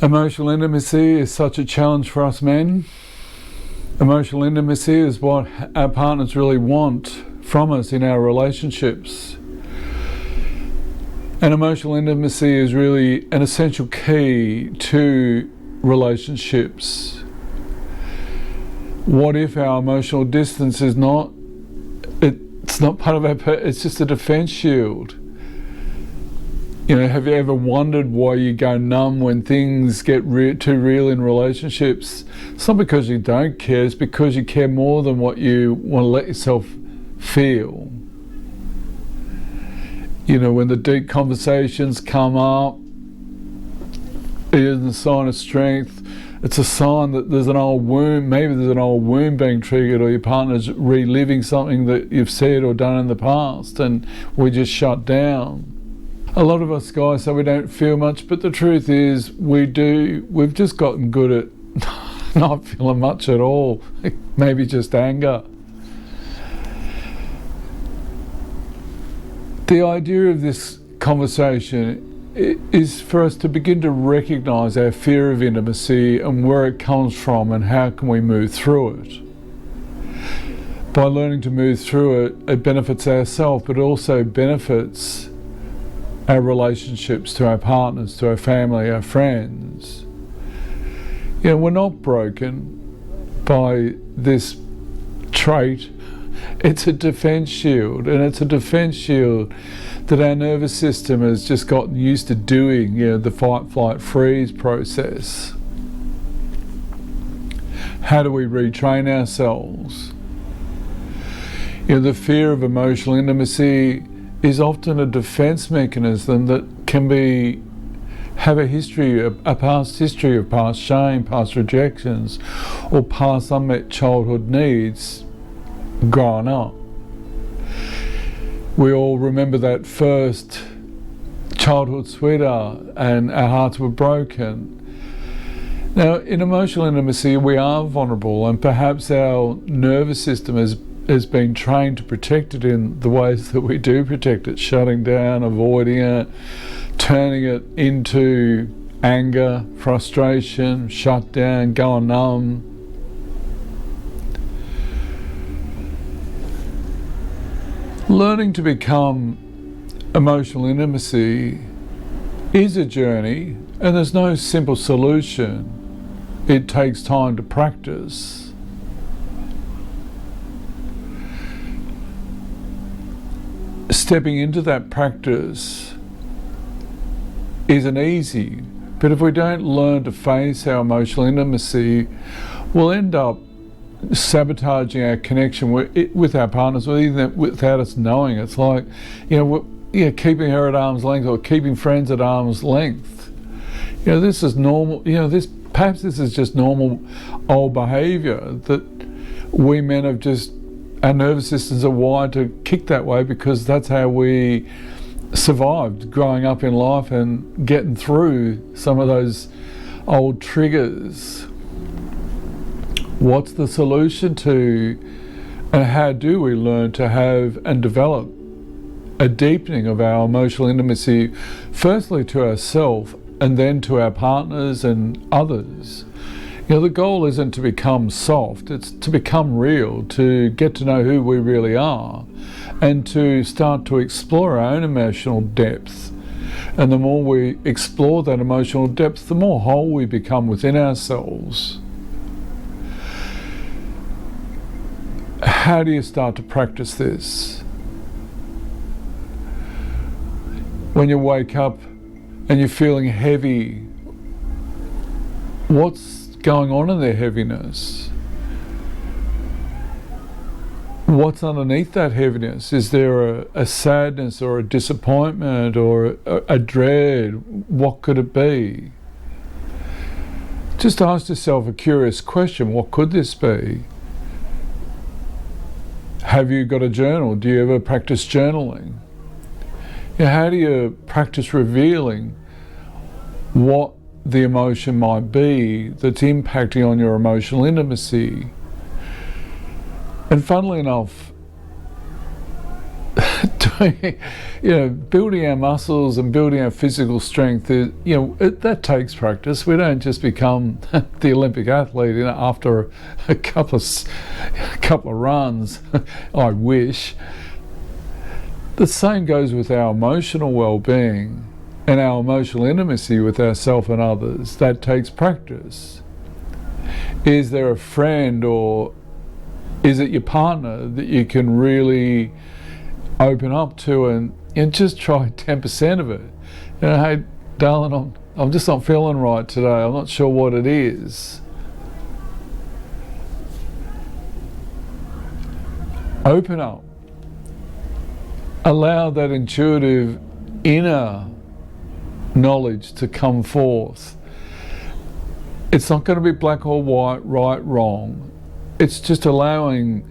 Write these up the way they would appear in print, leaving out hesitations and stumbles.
Emotional intimacy is such a challenge for us men. Emotional intimacy is what our partners really want from us in our relationships. And emotional intimacy is really an essential key to relationships. What if our emotional distance is not, it's not part of it's just a defense shield. You know, have you ever wondered why you go numb when things get too real in relationships? It's not because you don't care, it's because you care more than what you want to let yourself feel. You know, when the deep conversations come up, it isn't a sign of strength. It's a sign that there's an old wound, maybe there's an old wound being triggered, or your partner's reliving something that you've said or done in the past, and we just shut down. A lot of us guys say we don't feel much, but the truth is we do. We've just gotten good at not feeling much at all, maybe just anger. The idea of this conversation is for us to begin to recognise our fear of intimacy and where it comes from and how can we move through it. By learning to move through it, it benefits ourselves, but it also benefits our relationships to our partners, to our family, our friends. You know, we're not broken by this trait. It's a defense shield, and it's a defense shield that our nervous system has just gotten used to doing, you know, the fight, flight, freeze process. How do we retrain ourselves? You know, the fear of emotional intimacy is often a defense mechanism that can have a history, a past history of past shame, past rejections, or past unmet childhood needs growing up. We all remember that first childhood sweetheart and our hearts were broken. Now, in emotional intimacy, we are vulnerable, and perhaps our nervous system has been trained to protect it in the ways that we do protect it, shutting down, avoiding it, turning it into anger, frustration, shut down, going numb. Learning to become emotional intimacy is a journey, and there's no simple solution. It takes time to practice. Stepping into that practice isn't easy, but if we don't learn to face our emotional intimacy, we'll end up sabotaging our connection with our partners, or even without us knowing. It's like, you know, keeping her at arm's length, or keeping friends at arm's length. You know, this is normal. You know, perhaps this is just normal old behaviour that we men have just. Our nervous systems are wired to kick that way because that's how we survived growing up in life and getting through some of those old triggers. What's the solution to, and how do we learn to have and develop a deepening of our emotional intimacy, firstly to ourselves and then to our partners and others? You know, the goal isn't to become soft, it's to become real, to get to know who we really are, and to start to explore our own emotional depth. And the more we explore that emotional depth, the more whole we become within ourselves. How do you start to practice this? When you wake up and you're feeling heavy, what's going on in their heaviness? What's underneath that heaviness? Is there a sadness or a disappointment or a dread? What could it be? Just ask yourself a curious question. What could this be? Have you got a journal? Do you ever practice journaling? You know, how do you practice revealing what the emotion might be that's impacting on your emotional intimacy? And funnily enough, building our muscles and building our physical strength, that takes practice. We don't just become the Olympic athlete after a couple of runs. I wish. The same goes with our emotional well-being and our emotional intimacy with ourselves and others. That takes practice. Is there a friend or is it your partner that you can really open up to and just try 10% of it? Hey, darling, I'm just not feeling right today. I'm not sure what it is. Open up. Allow that intuitive inner knowledge to come forth. It's not going to be black or white, right, wrong. It's just allowing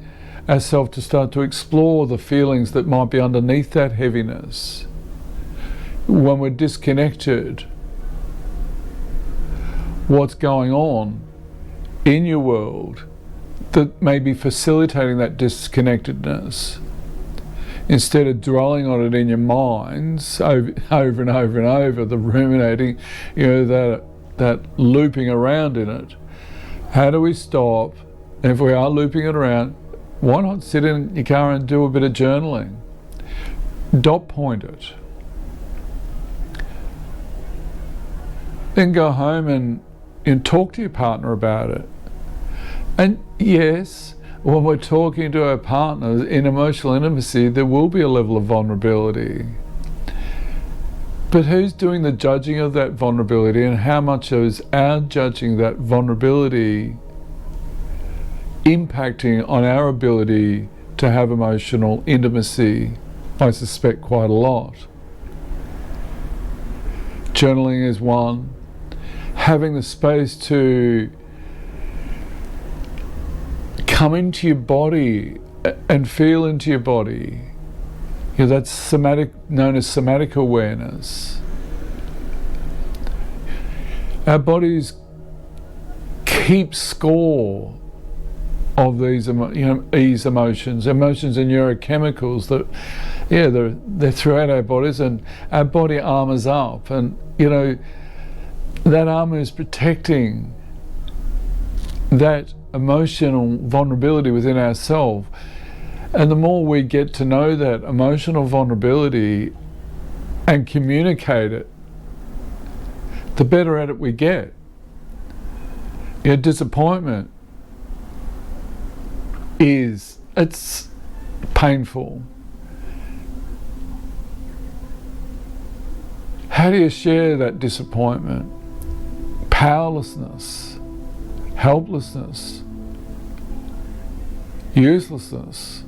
ourselves to start to explore the feelings that might be underneath that heaviness. When we're disconnected, what's going on in your world that may be facilitating that disconnectedness. Instead of dwelling on it in your minds over and over and over, the ruminating, that looping around in it. How do we stop? And if we are looping it around, why not sit in your car and do a bit of journaling? Dot point it. Then go home and talk to your partner about it. And yes, when we're talking to our partners in emotional intimacy, there will be a level of vulnerability. But who's doing the judging of that vulnerability, and how much is our judging that vulnerability impacting on our ability to have emotional intimacy? I suspect quite a lot. Journaling is one. Having the space to come into your body and feel into your body. That's somatic, known as somatic awareness. Our bodies keep score of these emotions and neurochemicals that, they're throughout our bodies, and our body armors up, and that armor is protecting that emotional vulnerability within ourselves. And the more we get to know that emotional vulnerability and communicate it, the better at it we get. Disappointment it's painful. How do you share that disappointment? Powerlessness, helplessness, uselessness.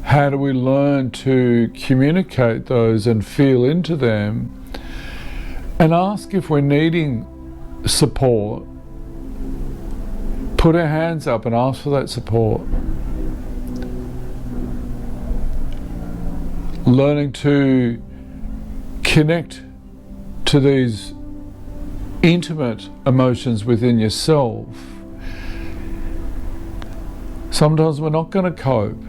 How do we learn to communicate those and feel into them, and ask if we're needing support? Put our hands up and ask for that support. Learning to connect to these intimate emotions within yourself. Sometimes we're not going to cope.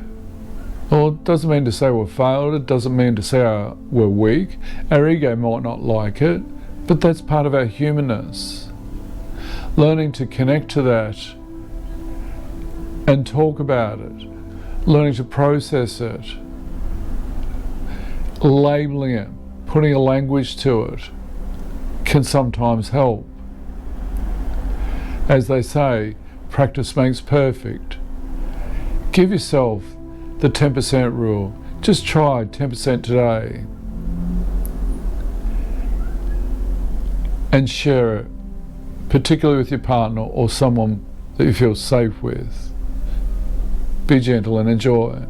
Well, it doesn't mean to say we've failed, it doesn't mean to say we're weak. Our ego might not like it, but that's part of our humanness. Learning to connect to that and talk about it, learning to process it, labeling it, putting a language to it, can sometimes help. As they say, practice makes perfect. Give yourself the 10% rule. Just try 10% today. And share it, particularly with your partner or someone that you feel safe with. Be gentle and enjoy.